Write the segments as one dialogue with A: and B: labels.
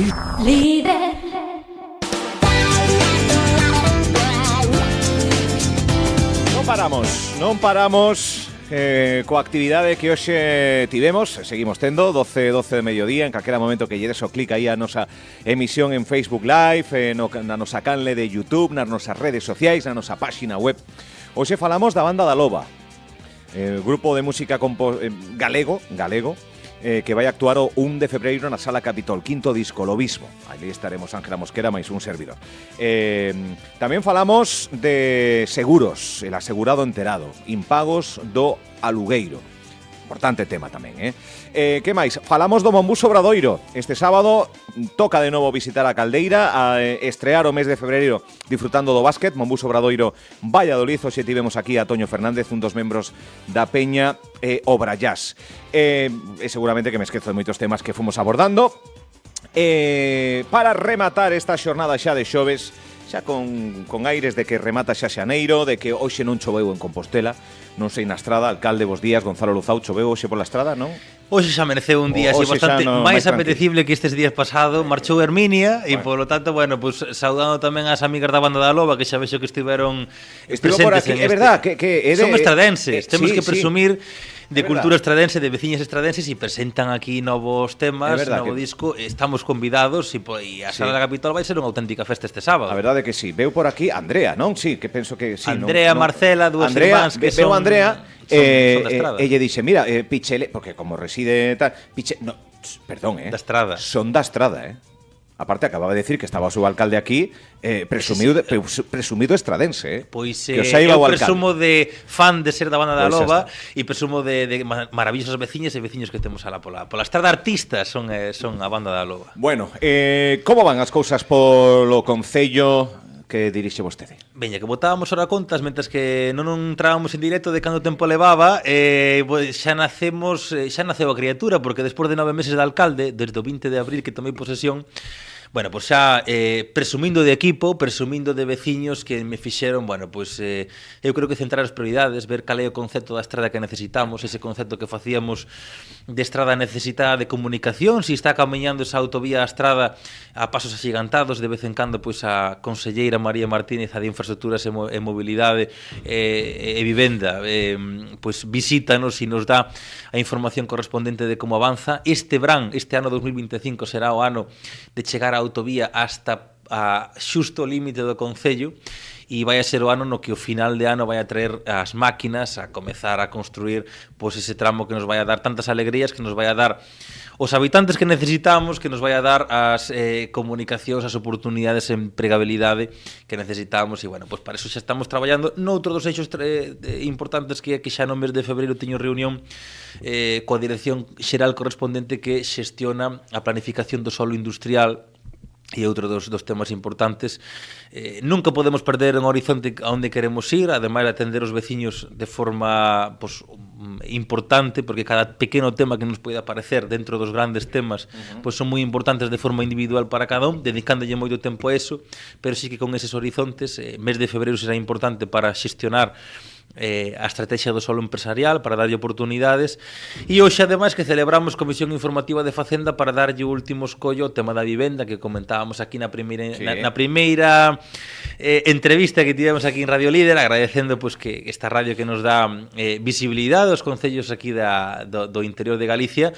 A: Líder.
B: Non paramos coa actividade que hoxe tivemos, seguimos tendo 12 de mediodía, en calquera momento que lledes o clic aí a nosa emisión en Facebook Live, na nosa canle de YouTube, nas nosas redes sociais, na nosa páxina web. Hoxe falamos da Banda da Loba, grupo de música galego, que vai actuar o 1 de febreiro na Sala Capitol, quinto disco, Lobismo. Ali estaremos Ángela Mosquera máis un servidor. Tamén falamos de seguros, el asegurado enterado, impagos do alugueiro. Importante tema tamén, que máis? Falamos do Monbús Obradoiro. Este sábado toca de novo visitar a Caldeira, a estrear o mes de febreiro disfrutando do básquet. Monbús Obradoiro Valladolid. Hoxe tivemos aquí a Toño Fernández, un dos membros da Peña Obrajás. Seguramente que me esquezo de moitos temas que fomos abordando. Para rematar esta xornada xa de xoves, xa con aires de que remata xa xaneiro, de que hoxe non choveu en Compostela, non sei na estrada. Alcalde, bos días. Gonzalo Luzau, choveu hoxe pola estrada, non?
C: Hoxe xa amaneceu un día así bastante máis apetecible que estes días pasado. Marchou Herminia e, polo tanto, bueno, pues saudando tamén ás amigas da Banda da Loba, que xa vexo que estiveron presentes
B: por aquí, é verdad, que
C: son estradenses, temos que presumir de cultura
B: verdad.
C: estradense, de veciñas estradenses, e presentan aquí novos temas, novo disco. Estamos convidados e a Sala da Capitol vai ser unha auténtica festa este sábado.
B: A verdade é que sí. Veu por aquí Andrea, non? Sí, que penso que sí.
C: Andrea, Marcela, dúas irmáns que son...
B: Andrea,
C: son da Estrada.
B: Ella dixe, mira, Pichele, porque como reside tal, no, perdón,
C: da Estrada.
B: Son da Estrada, Aparte, acababa de decir que estaba o seu alcalde aquí, presumido estradense,
C: Pois
B: que
C: eu presumo de fan de ser da Banda da Loba e presumo de maravillosas veciñas e veciños que temos alá pola Estrada. Artistas son a Banda da Loba.
B: Bueno, como van as cousas polo concello que dirixe vostede?
C: Veña, que botábamos ora contas mentres que non entrábamos en directo de cando tempo levaba. Xa naceu a criatura, porque despois de 9 meses de alcalde, desde o 20 de abril que tomei posesión, bueno, pues xa presumindo de equipo, presumindo de veciños que me fixeron, bueno, pues eu creo que centrar as prioridades, ver cal é o concepto da estrada que necesitamos, ese concepto que facíamos de estrada necesitada de comunicación, se está camiñando esa autovía a estrada a pasos axigantados. De vez en cando, pois a conselleira María Martínez, a de Infraestructuras e Mobilidade e Vivenda, pois visítanos e nos dá a información correspondente de como avanza. Este ano 2025 será o ano de chegar a autovía hasta a xusto o límite do concello, e vai a ser o ano no que o final de ano vai a traer as máquinas a comezar a construir pois ese tramo que nos vai a dar tantas alegrías, que nos vai a dar os habitantes que necesitamos, que nos vai a dar as comunicacións, as oportunidades en empregabilidade que necesitamos. E, bueno, pois para eso xa estamos traballando noutro dos eixos importantes que xa no mes de febreiro teño reunión coa Dirección Xeral correspondente que xestiona a planificación do solo industrial. E outro dos temas importantes, nunca podemos perder un horizonte a onde queremos ir, ademais de atender os veciños de forma importante, porque cada pequeno tema que nos pode aparecer dentro dos grandes temas son moi importantes de forma individual para cada un, dedicándolle moito tempo a eso, pero sí que con eses horizontes, mes de febreiro será importante para xestionar a estrategia do solo empresarial, para darlle oportunidades. E hoxe, ademais, que celebramos Comisión Informativa de Facenda para darlle o último escollo ao tema da vivenda que comentábamos aquí na primeira entrevista que tivemos aquí en Radio Líder, agradecendo pois que esta radio que nos dá visibilidade aos concellos aquí do interior de Galicia,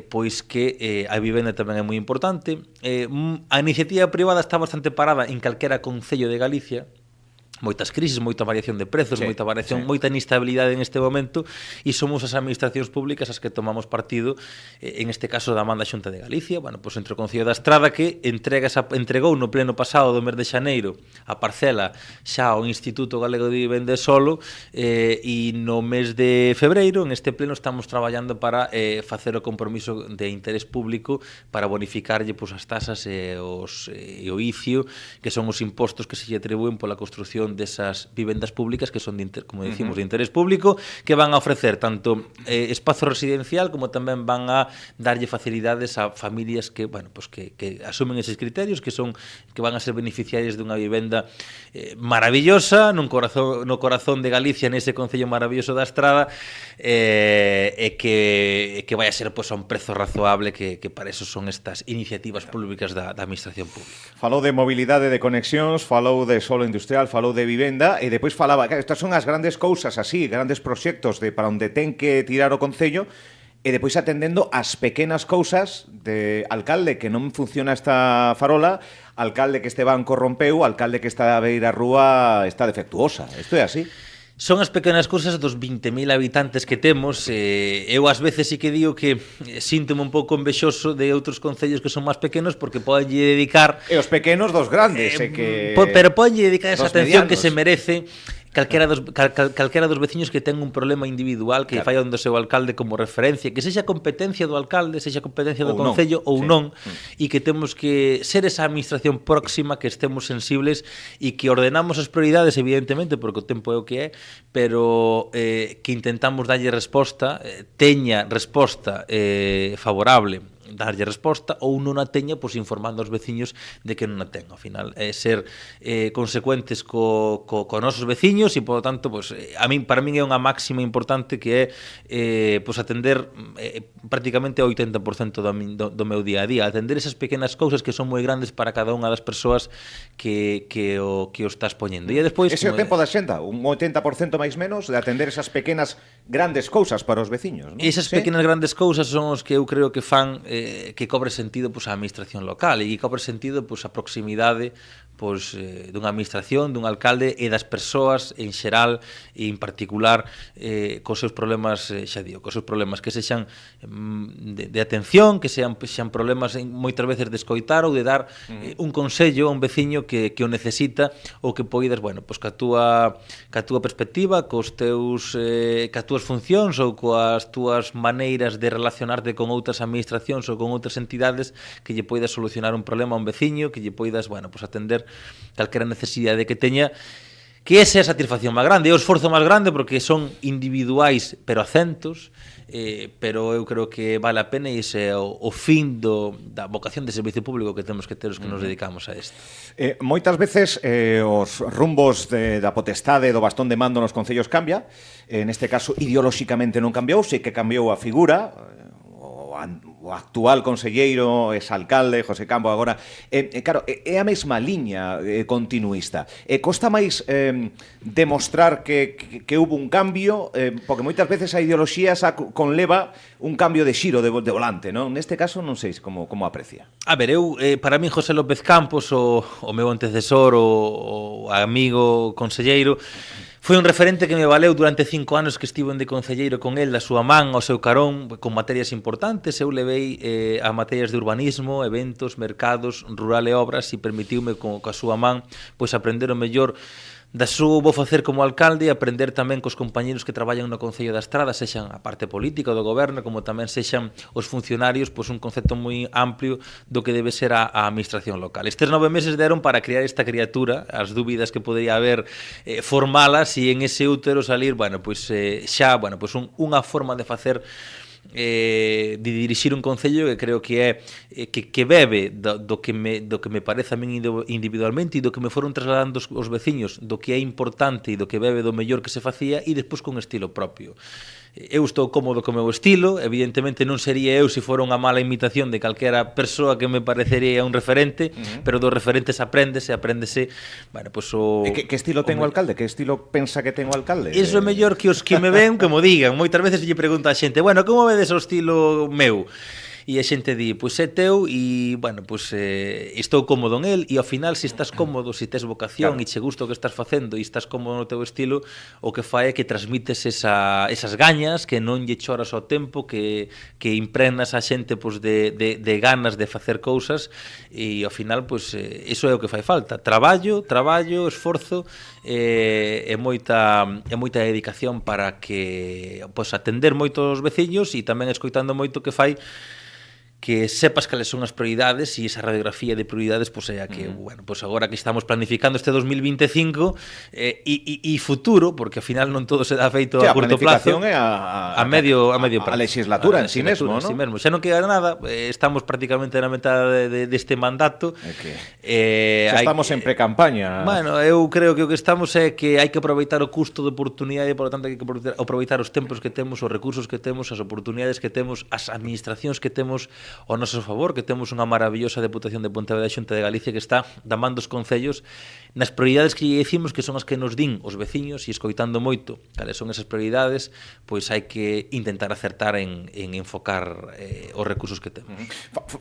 C: pois que a vivenda tamén é moi importante. A iniciativa privada está bastante parada en calquera concello de Galicia. Moitas crisis, moita variación de prezos, moita variación, moita inestabilidade en este momento, e somos as administracións públicas as que tomamos partido, en este caso da man da Xunta de Galicia, bueno, pois entre o Concello da Estrada, que entregou no pleno pasado do mes de xaneiro a parcela xa ao Instituto Galego de Vivenda Solo, e no mes de febreiro, en este pleno, estamos traballando para facer o compromiso de interés público para bonificarlle pois as tasas e o ICIO, que son os impostos que se lle atribúen pola construción administración desas vivendas públicas que son, como decimos, de interés público, que van a ofrecer tanto espazo residencial como tamén van a darlle facilidades a familias que, bueno, pues que asumen eses criterios, que van a ser beneficiarias dunha vivenda maravillosa no corazón de Galicia, nese concello maravilloso da Estrada, e que vai a ser pois, a un prezo razoable, que para eso son estas iniciativas públicas da administración pública.
B: Falou de mobilidade de conexións, falou de solo industrial, falou de vivenda e depois falaba, estas son as grandes cousas así, grandes proxectos de para onde ten que tirar o concello, e depois atendendo as pequenas cousas de alcalde que non funciona esta farola, alcalde que este banco rompeu, alcalde que esta beira rúa está defectuosa. Isto é así.
C: Son as pequenas cousas dos 20.000 habitantes que temos. Eu ás veces sí que digo que síntome un pouco envexoso de outros concellos que son máis pequenos porque podenlle dedicar...
B: E os pequenos dos grandes,
C: pero podenlle dedicar esa atención
B: medianos
C: que se merece calquera dos veciños que ten un problema individual que fai onde o seu alcalde como referencia, que sexa competencia do alcalde, sexa competencia do concello ou non, e que temos que ser esa administración próxima, que estemos sensibles e que ordenamos as prioridades, evidentemente, porque o tempo é o que é, pero que intentamos darlle resposta, teña resposta favorable, darlle resposta, ou non a teña, pois informando aos veciños de que non a ten. Ao final, ser consecuentes co nosos veciños e, por tanto, pois, para min é unha máxima importante que é pois, atender prácticamente o 80% do meu día a día, atender esas pequenas cousas que son moi grandes para cada unha das persoas que o estás poñendo. E despois,
B: ese é o tempo da xenda, un 80% máis menos de atender esas pequenas grandes cousas para os veciños, non?
C: Esas pequenas grandes cousas son os que eu creo que fan que cobre sentido pois, a administración local e que cobre sentido pois, a proximidade pois, dunha administración, dun alcalde e das persoas en xeral e en particular cos seus problemas, xa digo, cos seus problemas que sexan de atención, que sean problemas moitas veces de escoitar ou de dar un consello a un veciño que o necesita ou que poidas, bueno, pois ca túa perspectiva, ca túas funcións ou coas túas maneiras de relacionarte con outras administracións ou con outras entidades, que lle poidas solucionar un problema a un veciño, que lle poidas, bueno, pues atender calquera necesidade que teña, que esa é a satisfacción máis grande, é o esforzo máis grande porque son individuais pero a centos, pero eu creo que vale a pena e ese é o fin da vocación de servicio público que temos que ter os que nos dedicamos a isto.
B: Moitas veces os rumbos da potestade do bastón de mando nos concellos cambia, neste caso ideolóxicamente non cambiou, sei que cambiou a figura, o actual conselleiro, exalcalde, José Campo agora, claro, é a mesma liña continuista. Costa máis demostrar que hubo un cambio, porque moitas veces a ideoloxía conleva un cambio de xiro de volante, non? Neste caso non sei como aprecia.
C: A ver, para mí José López Campos, o meu antecesor, o amigo conselleiro, foi un referente que me valeu durante 5 anos que estivo de concelleiro con el, da súa man, ao seu carón, con materias importantes. Eu levei a materias de urbanismo, eventos, mercados, rural e obras, e permitiume coa súa man pois aprender o mellor da súa vou facer como alcalde e aprender tamén cos compañeros que traballan no Concello da Estrada, sexan a parte política do goberno, como tamén sexan os funcionarios, pois un concepto moi amplio do que debe ser a administración local. Estes 9 meses deron para crear esta criatura, as dúbidas que podería haber formalas e en ese útero salir, bueno, pois xa, bueno, pois unha forma de facer de dirixir un concello que creo que é que bebe do que me parece a min individualmente e do que me foron trasladando os veciños, do que é importante e do que bebe do mellor que se facía, e despois con estilo propio. Eu estou cómodo co meu estilo, evidentemente non sería eu se fora unha mala imitación de calquera persoa que me parecería un referente, pero dos referentes apréndese, bueno, pois
B: que estilo ten o alcalde? Que estilo pensa que ten o alcalde?
C: Iso é mellor que os que me ven que mo digan. Moitas veces lle pregunto a xente, bueno, como vedes o estilo meu? E a xente di, pois é teu e, bueno, pois estou cómodo en el, e ao final, se estás cómodo, se tes vocación e che gusta o que estás facendo e estás cómodo no teu estilo, o que fai é que transmites esas gañas, que non lle choras ao tempo, que impregnas a xente pois, de ganas de facer cousas, e ao final, pois, iso é o que fai falta. Traballo, esforzo e moita dedicación para que pois, atender moitos veciños e tamén escoitando moito que fai que sepas cales son as prioridades e esa radiografía de prioridades pois é a que, bueno, pois agora que estamos planificando este 2025 e futuro, porque ao final non todo se dá feito a curto plazo, a medio prazo.
B: A legislatura en sí mesmo, ¿no?
C: Xa non queda nada, estamos prácticamente na metade deste mandato.
B: Estamos en pre-campaña.
C: Bueno, eu creo que o que estamos é que hai que aproveitar o custo de oportunidade, por lo tanto hai que aproveitar os tempos que temos, os recursos que temos, as oportunidades que temos, as administracións que temos ao noso favor, que temos unha maravillosa Deputación de Pontevedra e Xunta de Galicia que está damando os concellos nas prioridades que lle dicimos que son as que nos din os veciños e escoitando moito cales son esas prioridades, pois hai que intentar acertar en enfocar os recursos que temos.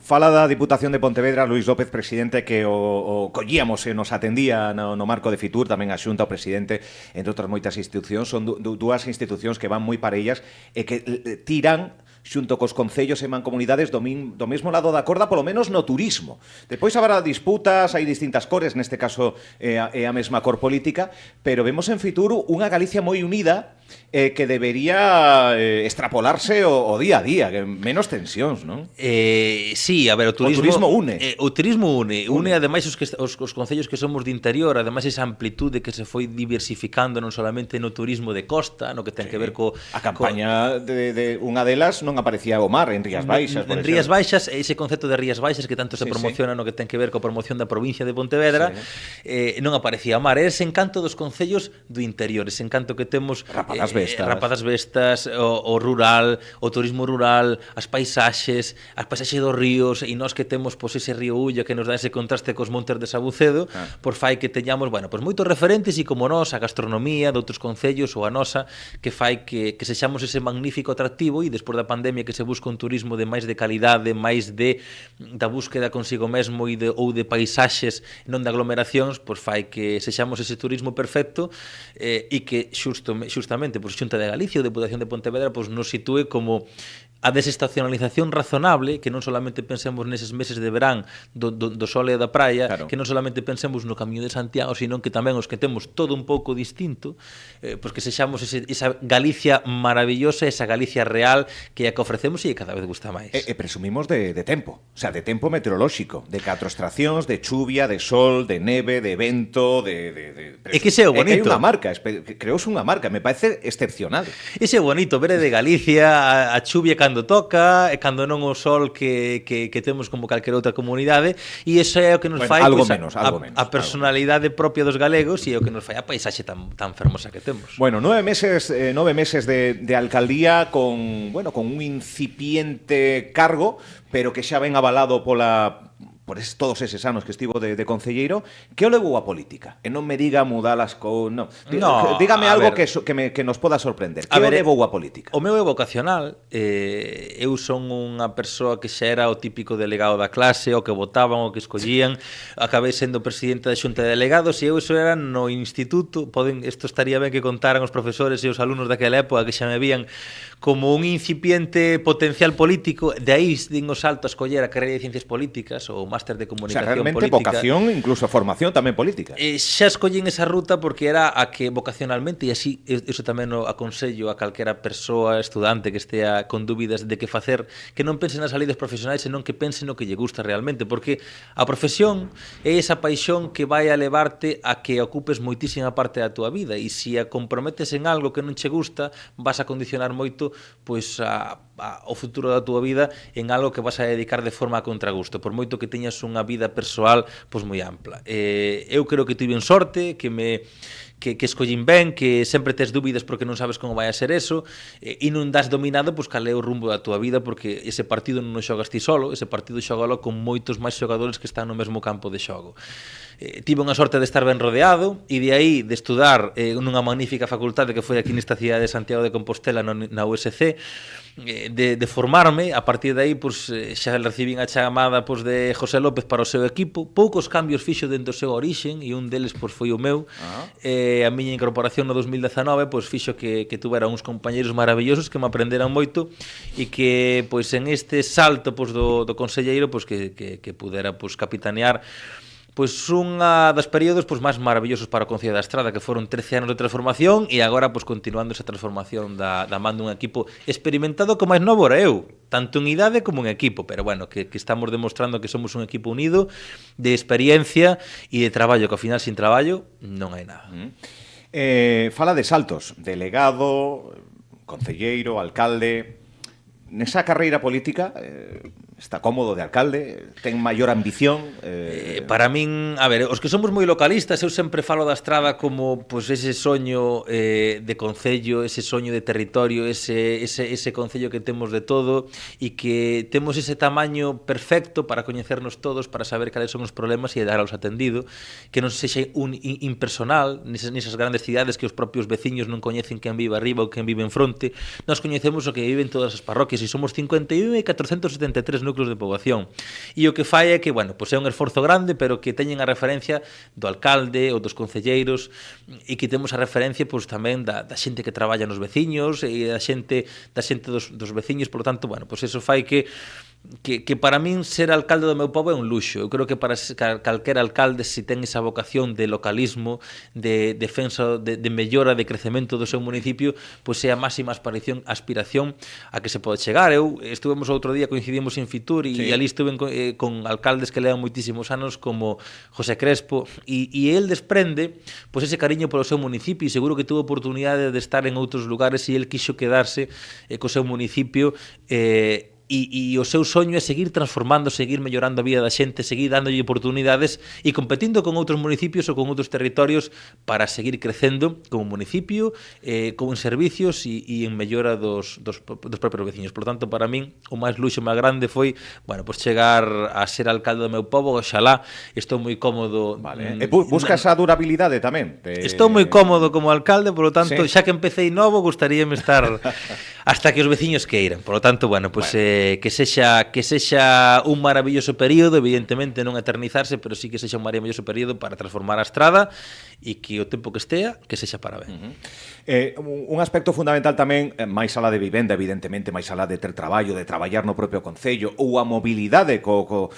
B: Fala da Diputación de Pontevedra Luís López, presidente, que o collíamos e nos atendía no marco de Fitur, tamén a Xunta, o presidente, entre outras moitas institucións. Son dúas institucións que van moi parellas e que tiran xunto cos concellos e mancomunidades do mesmo lado da corda, polo menos no turismo. Depois haberá disputas, hai distintas cores, neste caso é a mesma cor política, pero vemos en Fitur unha Galicia moi unida que debería extrapolarse o día a día, que menos tensións, non?
C: Sí, a ver, o turismo
B: une.
C: O turismo une ademais os concellos que somos de interior, ademais esa amplitude que se foi diversificando non solamente no turismo de costa, no que ten que ver
B: a campaña de unha delas non aparecía o mar en Rías Baixas,
C: en Rías Baixas, ese concepto de Rías Baixas que tanto se promociona no que ten que ver coa promoción da provincia de Pontevedra, non aparecía o mar, ese encanto dos concellos do interior, ese encanto que temos Rapadas Vestas, o rural, o turismo rural, as paisaxes dos ríos, e nós que temos pois ese río Ulla que nos dá ese contraste cos montes de Sabucedo, por fai que teñamos, bueno, pois moitos referentes, e como nós, a gastronomía de outros concellos ou a nosa, que fai que sexamos ese magnífico atractivo, e despois da pandemia que se busca un turismo de máis de calidade, máis da búsqueda consigo mesmo ou de paisaxes, non de aglomeracións, pois fai que sexamos ese turismo perfecto, e que justamente por Xunta de Galicia ou Deputación de Pontevedra pois nos sitúe como a desestacionalización razonable, que non solamente pensemos neses meses de verán do sol e da praia, que non solamente pensemos no Camiño de Santiago, sino que tamén os que temos todo un pouco distinto, pois que sexamos esa Galicia maravillosa, esa Galicia real que é a que ofrecemos e cada vez gusta máis.
B: E presumimos de tempo, o sea, de tempo meteorolóxico, de 4 estacións, de chuvia, de sol, de neve, de vento,
C: É que ese é o bonito.
B: É unha marca, creos unha marca, me parece excepcional.
C: Ese é bonito, ver de Galicia a chuvia cando toca, e cando non o sol que temos como calquera outra comunidade, e iso é o que nos fai
B: algo
C: pues,
B: menos,
C: a personalidade propia dos galegos, e é o que nos fai a paisaxe tan fermosa que temos.
B: Bueno, 9 meses de alcaldía con un incipiente cargo, pero que xa ven avalado por todos eses anos que estivo de concelleiro. Que o levou a política? E non me diga mudar as cousas, non. Dígame algo que nos poda sorprender. Que o levou a política?
C: O meu é vocacional. Eu son unha persoa que xa era o típico delegado da clase, o que votaban, o que escollían. Acabei sendo presidente da Xunta de Delegados, e eu iso era no instituto. Isto estaría ben que contaran os profesores e os alumnos daquela época, que xa me vían como un incipiente potencial político. De aí din o salto a escoller a carreira de Ciencias Políticas ou máster de Comunicación
B: realmente
C: Política.
B: Vocación, incluso formación tamén política.
C: Xa escollín esa ruta porque era a que vocacionalmente, e así iso tamén o aconsello a calquera persoa, estudante que estea con dúbidas de que facer, que non pense nas salidas profesionais, senón que pense no que lle gusta realmente, porque a profesión é esa paixón que vai a levarte a que ocupes moitísima parte da túa vida, e se a comprometes en algo que non che gusta, vas a condicionar moito pois o futuro da túa vida en algo que vas a dedicar de forma a contragusto, por moito que teñas unha vida persoal pois moi ampla. Eu creo que tiven sorte, que escollín ben, que sempre tes dúbidas porque non sabes como vai a ser eso, e non das dominado pois cal é o rumbo da túa vida, porque ese partido non o xogas ti solo, ese partido xógalo con moitos máis xogadores que están no mesmo campo de xogo. Tive unha sorte de estar ben rodeado, e de aí de estudar nunha magnífica facultade que foi aquí nesta cidade de Santiago de Compostela, na USC, de formarme. A partir de aí pois, xa recibín a chamada pois, de José López para o seu equipo. Poucos cambios fixo dentro do seu orixen, e un deles pois, foi o meu. A miña incorporación no 2019 pois, fixo que tuvera uns compañeiros maravillosos que me aprenderan moito, e que pois, en este salto pois, do conselleiro pois, que pudera pois, capitanear pois unha dos períodos pois máis maravillosos para o Concello da Estrada, que foron 13 anos de transformación e agora pois continuando esa transformación da man dun equipo experimentado como máis novo era eu, tanto en idade como en equipo, pero bueno, que estamos demostrando que somos un equipo unido de experiencia e de traballo, que ao final sin traballo non hai nada.
B: Fala de saltos, delegado, concelleiro, alcalde. Nesa carreira política está cómodo de alcalde, ten maior ambición.
C: Para min, a ver, os que somos moi localistas, eu sempre falo da Estrada como pues, ese soño de concello, ese soño de territorio, ese concello que temos de todo e que temos ese tamaño perfecto para coñecernos todos, para saber cales son os problemas e darlos atendido, que non sexa un impersonal nesas grandes cidades que os propios veciños non coñecen quen vive arriba ou quen vive en fronte. Nós coñecemos o que viven todas as parroquias e somos 51.473 núcleos de poboación. E o que fai é que, bueno, pois é un esforzo grande, pero que teñen a referencia do alcalde ou dos concelleiros e que temos a referencia pois tamén da xente que traballa nos veciños e da xente dos veciños, por lo tanto, bueno, pois eso fai que para min ser alcalde do meu pobo é un luxo. Eu creo que para calquera alcalde, se ten esa vocación de localismo, de defensa, de mellora, de crecemento do seu municipio, pois é a máxima aspiración a que se pode chegar. Eu estuvemos outro día, coincidimos en Fitur e ali estuve con alcaldes que levan moitísimos anos como José Crespo e el desprende pois ese cariño polo seu municipio e seguro que tuvo oportunidade de estar en outros lugares e el quixo quedarse co seu municipio e o seu soño é seguir transformando, seguir mellorando a vida da xente, seguir dándolle oportunidades e competindo con outros municipios ou con outros territorios para seguir crecendo como municipio, como en servicios e en mellora dos propios veciños. Por tanto, para min, o máis luxo máis grande foi, bueno, pues chegar a ser alcalde do meu pobo. Oxalá, estou moi cómodo.
B: Vale. Busca esa durabilidade tamén?
C: Estou moi cómodo como alcalde, por lo tanto, xa que empecé novo, gustaríame estar hasta que os veciños queiran. Por lo tanto, bueno, pues que sexa un maravilloso período, evidentemente non eternizarse, pero sí que sexa un maravilloso período para transformar a Estrada e que o tempo que estea, que sexa para ben.
B: Un aspecto fundamental tamén, máis alá de vivenda, evidentemente, máis alá de ter traballo, de traballar no propio concello, ou a mobilidade coa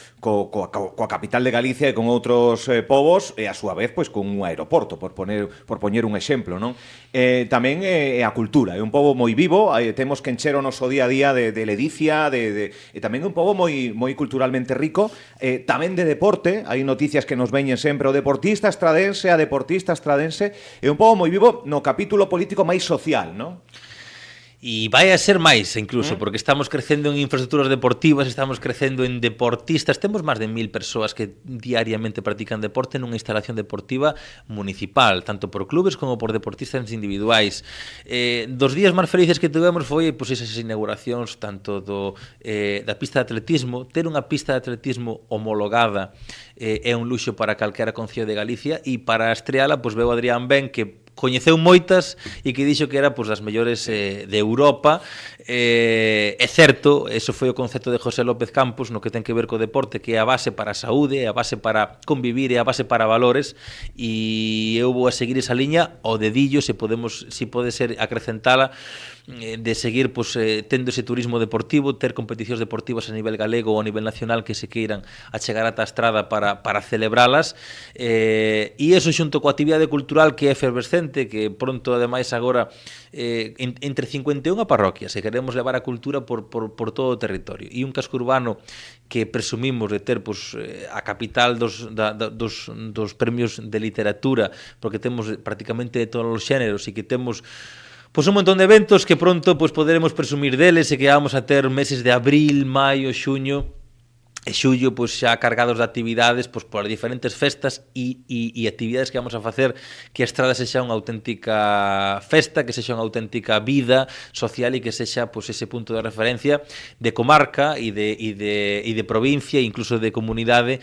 B: capital de Galicia e con outros povos, e a súa vez, pois, con un aeroporto, por poñer un exemplo, non? Tamén é a cultura, é un pobo moi vivo, temos que encher o noso día a día de ledicia, e tamén un pobo moi culturalmente rico, tamén de deporte, hai noticias que nos veñen sempre, o deportista estradense, a deportista estradense, é un pobo moi vivo no capítulo político máis social, non?
C: E vai a ser máis, incluso, porque estamos crecendo en infraestructuras deportivas, estamos crecendo en deportistas, temos máis de 1.000 persoas que diariamente practican deporte nunha instalación deportiva municipal, tanto por clubes como por deportistas individuais. Dos días máis felices que tivemos foi pois, esas inauguracións tanto da pista de atletismo. Ter unha pista de atletismo homologada é un luxo para calquera concello de Galicia e para estreala, pois veu Adrián Ben, que coñeceu moitas e que dixo que era pois, das mellores de Europa. É certo, eso foi o concepto de José López Campos no que ten que ver co deporte, que é a base para a saúde, é a base para convivir, é a base para valores, e eu vou a seguir esa liña ao dedillo, se pode ser acrecentala, de seguir pois, tendo ese turismo deportivo, ter competicións deportivas a nivel galego ou a nivel nacional que se queiran a chegar ata a Estrada para celebralas, e eso xunto coa actividade cultural que é efervescente, que pronto ademais agora entre 51 parroquias, e queremos levar a cultura por todo o territorio, e un casco urbano que presumimos de ter pois, a capital dos premios de literatura, porque temos prácticamente de todos os xéneros e que temos pois un montón de eventos que pronto pois poderemos presumir deles e que vamos a ter meses de abril, maio, xuño e xullo pois xa cargados de actividades pois por diferentes festas e actividades que vamos a facer que a Estrada sexa unha auténtica festa, que sexa unha auténtica vida social e que sexa pois ese punto de referencia de comarca e de provincia e incluso de comunidade,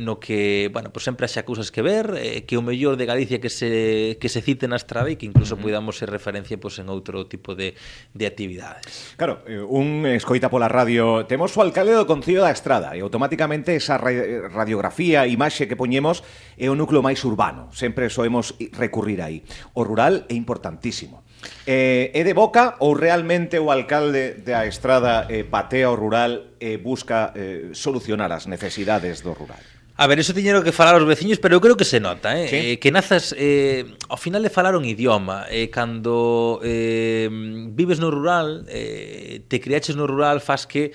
C: no que, bueno, pois sempre haxa cousas que ver, que o mellor de Galicia que se cite na Estrada e que incluso podamos ser referencia pois en outro tipo de actividades.
B: Claro, un escoita pola radio, temos o alcalde do Concello da Estrada. Estrada e automáticamente esa radiografía, imaxe que poñemos é o núcleo máis urbano, sempre soemos recurrir aí. O rural é importantísimo. É de boca ou realmente o alcalde da Estrada patea o rural e busca solucionar as necesidades do rural?
C: A ver, eso tiñeron que falar os veciños, pero eu creo que se nota,
B: ¿Sí?
C: que nazas, ao final de falar un idioma, cando vives no rural, te criaches no rural, faz que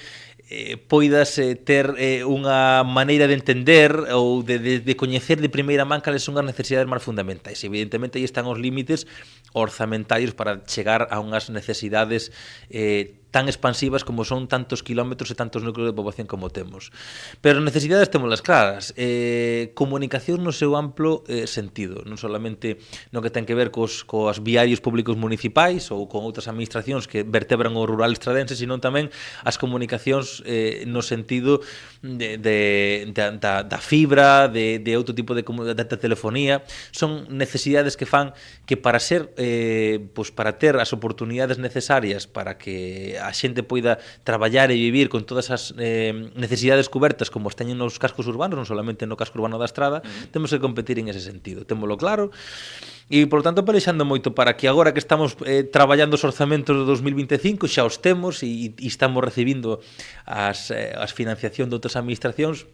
C: poidas ter unha maneira de entender ou de coñecer de primeira man cales son as necesidades máis fundamentais. Evidentemente, aí están os límites orzamentarios para chegar a unhas necesidades tan expansivas como son tantos kilómetros e tantos núcleos de poboación como temos. Pero as necesidades témolas claras. Comunicación no seu amplo sentido, non solamente no que ten que ver coas viarios públicos municipais ou con outras administracións que vertebran o rural estradense, sino tamén as comunicacións no sentido da fibra, de outro tipo de telefonía. Son necesidades que fan que para ser para ter as oportunidades necesarias para que a xente poida traballar e vivir con todas as necesidades cubertas como os teñen nos cascos urbanos, non solamente no casco urbano da Estrada, temos que competir en ese sentido. Témolo claro. E, por tanto, pelexando moito para que agora que estamos traballando os orzamentos do 2025 xa os temos e estamos recibindo as financiación de outras administracións,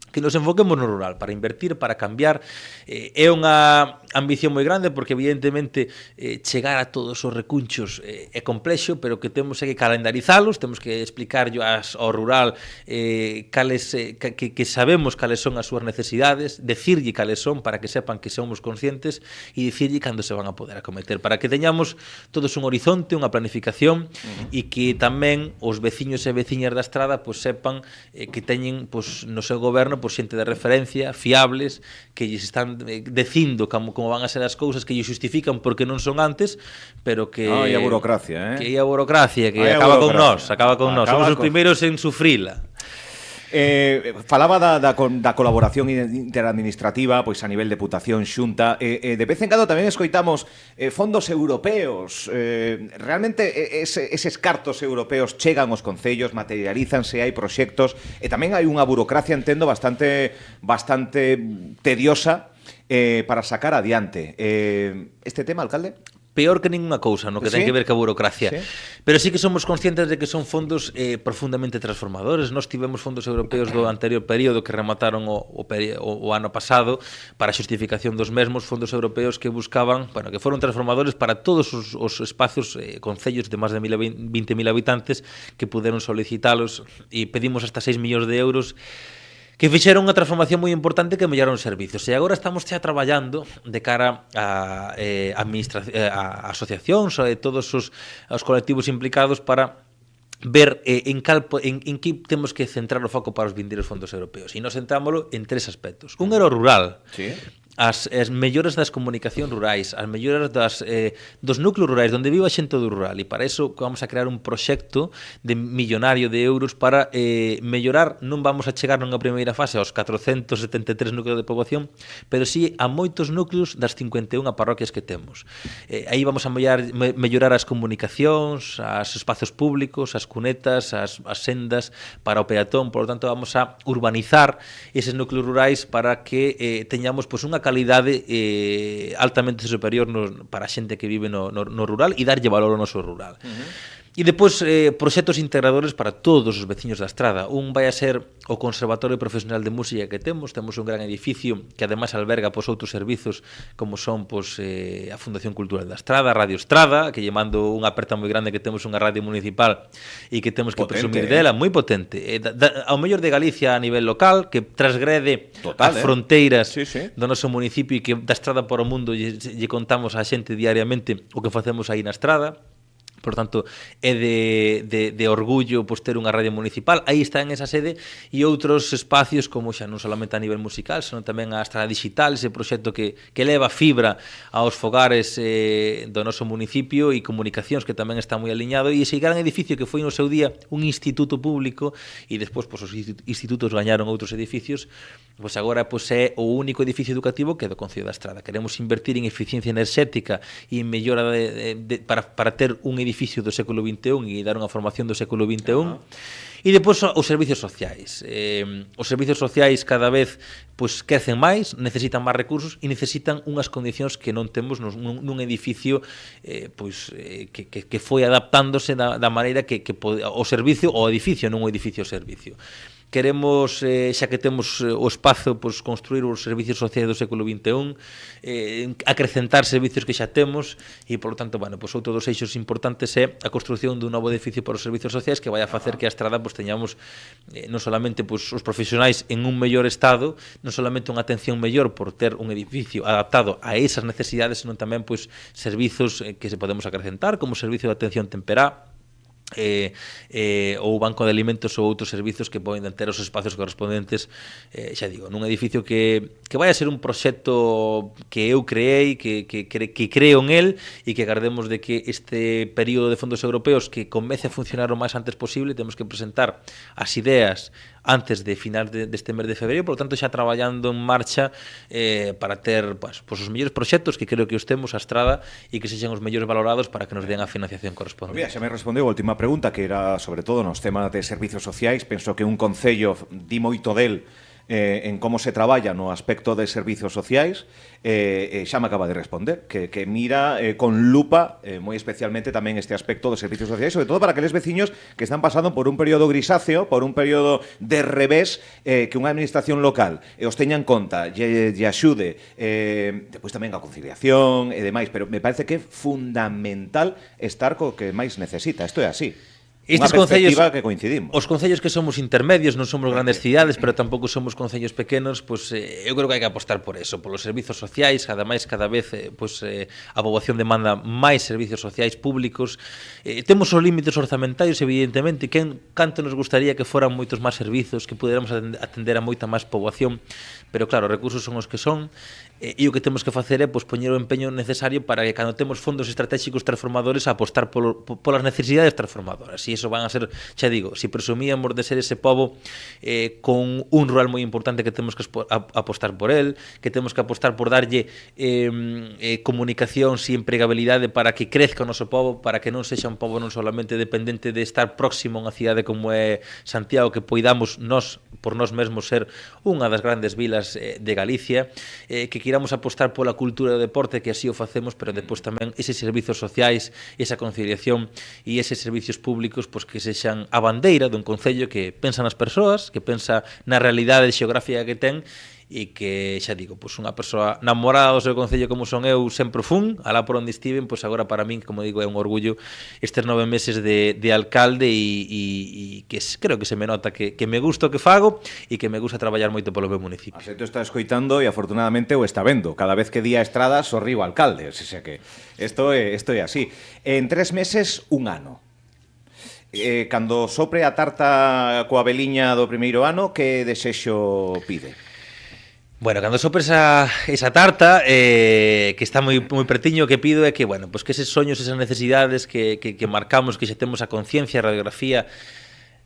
C: que nos enfoquemos no rural, para invertir, para cambiar. É unha ambición moi grande, porque evidentemente chegar a todos os recunchos é complexo, pero que temos que calendarizalos, temos que explicarlo ao rural que sabemos cales son as súas necesidades, decirlle cales son para que sepan que somos conscientes e dicirlle cando se van a poder acometer, para que teñamos todos un horizonte, unha planificación e que tamén os veciños e veciñas da Estrada sepan que teñen no seu goberno xente de referencia, fiables, que lles están dicindo como van a ser as cousas, que lles justifican porque non son antes, pero que...
B: E a burocracia,
C: Que é a burocracia, que acaba con nós. Somos os primeiros en sufrila.
B: Falaba da colaboración interadministrativa pois a nivel Deputación, Xunta, de vez en cando tamén escoitamos fondos europeos. Realmente eses cartos europeos chegan aos concellos, materialízanse, hai proxectos e tamén hai unha burocracia, entendo, bastante tediosa para sacar adiante. Este tema, alcalde?
C: Peor que ninguna cousa no que ten que ver ca burocracia. Sí. Pero sí que somos conscientes de que son fondos profundamente transformadores. Nós tivemos fondos europeos do anterior período que remataron o ano pasado para a xustificación dos mesmos, fondos europeos que buscaban, que foron transformadores para todos os espacios, concellos de máis de 20.000 habitantes que puderon solicitalos, e pedimos hasta 6 millóns de euros que fixeron unha transformación moi importante que mellaron os servizos. E agora estamos xa traballando de cara a asociacións e todos os colectivos implicados para ver en que temos que centrar o foco para os vindeiros fondos europeos. E nos centrámoslo en 3 aspectos. Un era o rural. Sí. As melloras das comunicacións rurais, as melloras dos núcleos rurais onde vive a xente do rural, e para iso vamos a crear un proxecto de millonario de euros para mellorar. Non vamos a chegar nunha primeira fase aos 473 núcleos de poboación, pero sí a moitos núcleos das 51 parroquias que temos. Aí vamos a mellorar as comunicacións, os espacios públicos, as cunetas, as sendas para o peatón. Por lo tanto, vamos a urbanizar eses núcleos rurais para que teñamos unha calidade altamente superior para a xente que vive no rural e darlle valor ao noso rural. E depois proxectos integradores para todos os veciños da Estrada. Un vai a ser o Conservatorio Profesional de Música que temos un gran edificio que ademais alberga outros servizos como son a Fundación Cultural da Estrada, Radio Estrada, que lle mando unha aperta moi grande, que temos unha radio municipal e que temos que presumir dela, moi potente, ao mellor de Galicia a nivel local, que transgrede as fronteiras do noso municipio e que da Estrada por o mundo lle contamos á xente diariamente o que facemos aí na Estrada. Por tanto, é de orgullo ter unha radio municipal. Aí está en esa sede, e outros espacios como xa non solamente a nivel musical, senón tamén a Estrada Digital, ese proxecto que leva fibra aos fogares do noso municipio, e comunicacións que tamén está moi aliñado, e ese gran edificio que foi no seu día un instituto público, e despois os institutos gañaron outros edificios, agora é o único edificio educativo que é do Concello da Estrada. Queremos invertir en eficiencia enerxética e en mellora para ter un edificio do século XXI e dar unha formación do século XXI. E depois os servicios sociais. Os servicios sociais cada vez pois crecen máis, necesitan máis recursos e necesitan unhas condicións que non temos nun edificio que foi adaptándose da maneira que o servicio o edificio, non o edificio servicio. Queremos, xa que temos o espazo, pois, construir os servicios sociais do século XXI, acrecentar servicios que xa temos e, por lo tanto, bueno, pois, outro dos eixos importantes é a construción dun novo edificio para os servicios sociais que vai a facer que a Estrada pois, teñamos non solamente pois, os profesionais en un mellor estado, non solamente unha atención mellor por ter un edificio adaptado a esas necesidades, senón tamén pois, servizos que se podemos acrecentar, como o servicio de atención temperá, ou banco de alimentos ou outros servizos que poden ter os espacios correspondentes, xa digo, nun edificio que vai a ser un proxecto que eu creei, que creo en el e que agardemos de que este período de fondos europeos que comece a funcionar o máis antes posible. Temos que presentar as ideas antes de final deste mes de febreiro, por lo tanto xa traballando en marcha para ter pues, os mellores proxectos que creo que os temos a Estrada e que sexan os mellores valorados para que nos den a financiación correspondente.
B: Xa me respondeu a última pregunta, que era sobre todo nos temas de servicios sociais. Penso que un concello di moito del en como se traballa no aspecto de servicios sociais, xa me acaba de responder que mira con lupa moi especialmente tamén este aspecto de servicios sociais, sobre todo para aqueles veciños que están pasando por un período grisáceo, por un período de revés, que unha administración local os teña en conta, lle axude, depois tamén a conciliación e demais, pero me parece que é fundamental estar co que máis necesita. Isto é así.
C: Estes
B: unha
C: concellos
B: perspectiva que coincidimos.
C: Os concellos que somos intermedios, non somos grandes cidades, pero tampouco somos concellos pequenos, pois eu creo que hai que apostar por eso, polos servizos sociais. Ademais, cada vez a poboación demanda máis servizos sociais públicos. Temos os límites orzamentarios, evidentemente, canto nos gustaría que foran moitos máis servizos, que puderamos atender a moita máis poboación, pero claro, os recursos son os que son. E o que temos que facer é poñer o empeño necesario para que cando temos fondos estratégicos transformadores a apostar polas necesidades transformadoras. E iso van a ser, xa digo, se presumíamos de ser ese pobo con un rural moi importante, que temos que apostar por el, que temos que apostar por darlle comunicación e empregabilidade para que crezca o noso pobo, para que non sexa un pobo non solamente dependente de estar próximo a unha cidade como é Santiago, que poidamos nós, por nós mesmos, ser unha das grandes vilas de Galicia, que quiramos apostar pola cultura do deporte, que así o facemos, pero depois tamén eses servizos sociais, esa conciliación e eses servicios públicos pois que sexan a bandeira dun concello que pensa nas persoas, que pensa na realidade xeográfica que ten e que, xa digo, pois unha persoa namorada do seu concello como son eu sempre fun, alá por onde estiven, pois agora para min, como digo, é un orgullo estes 9 meses de alcalde e que creo que se me nota que me gusta o que fago e que me gusta traballar moito polo meu municipio.
B: A xente está escoitando e afortunadamente o está vendo. Cada vez que día Estrada sorrí o alcalde, o sea que isto é así. En 3 meses, un ano. Cando sopre a tarta coa veliña do primeiro ano, que desexo pide?
C: Bueno, cando sopre esa tarta, que está moi pertiño, que pido é que, bueno, pues que eses soños, esas necesidades que marcamos, que xa temos a conciencia, a radiografía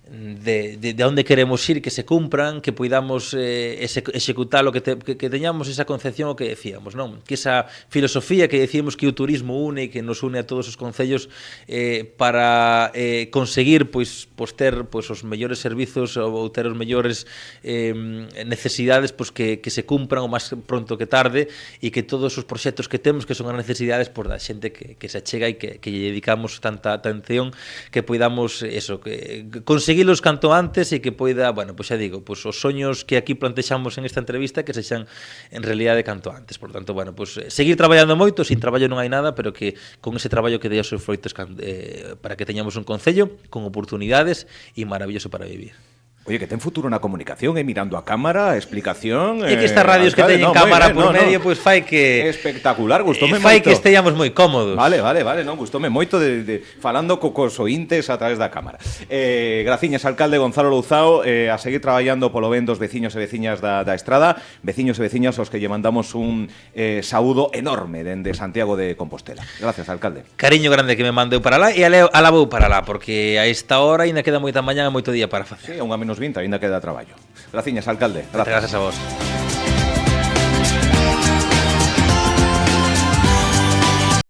C: de onde queremos ir, que se cumpran, que poidamos executar o que teñamos esa concepción, o que decíamos, non? Que esa filosofía que decíamos que o turismo une e que nos une a todos os concellos para conseguir ter os mellores servizos ou ter os mellores necesidades que se cumpran o máis pronto que tarde, e que todos os proxectos que temos, que son as necesidades da xente que se achega e que lle dedicamos tanta atención, que poidamos conseguilos canto antes e que poida, bueno, pois xa digo, pois os soños que aquí plantexamos en esta entrevista que sexan en realidade canto antes. Por tanto, bueno, pois seguir traballando moito, sin traballo non hai nada, pero que con ese traballo que dé os seus froitos para que teñamos un concello con oportunidades e maravilloso para vivir.
B: Oye, que ten futuro na comunicación, mirando a cámara, explicación...
C: E que estas radios que teñen cámara por medio, pois fai que...
B: Espectacular, gustoume moito.
C: Fai que esteamos moi cómodos.
B: Vale, non, gustoume moito de falando cos ointes a través da cámara. Graciñas, alcalde Gonzalo Louzao, a seguir traballando polo ben dos veciños e veciñas da Estrada, veciños e veciñas aos que lle mandamos un saúdo enorme dende Santiago de Compostela. Gracias, alcalde.
C: Cariño grande que me mandeu para lá, e alá vou para lá, porque a esta hora ainda queda moita mañá e moito día para facer.
B: Sí, a 1:20 ainda queda traballo. Graciñas, alcalde.
C: Gracias a vos.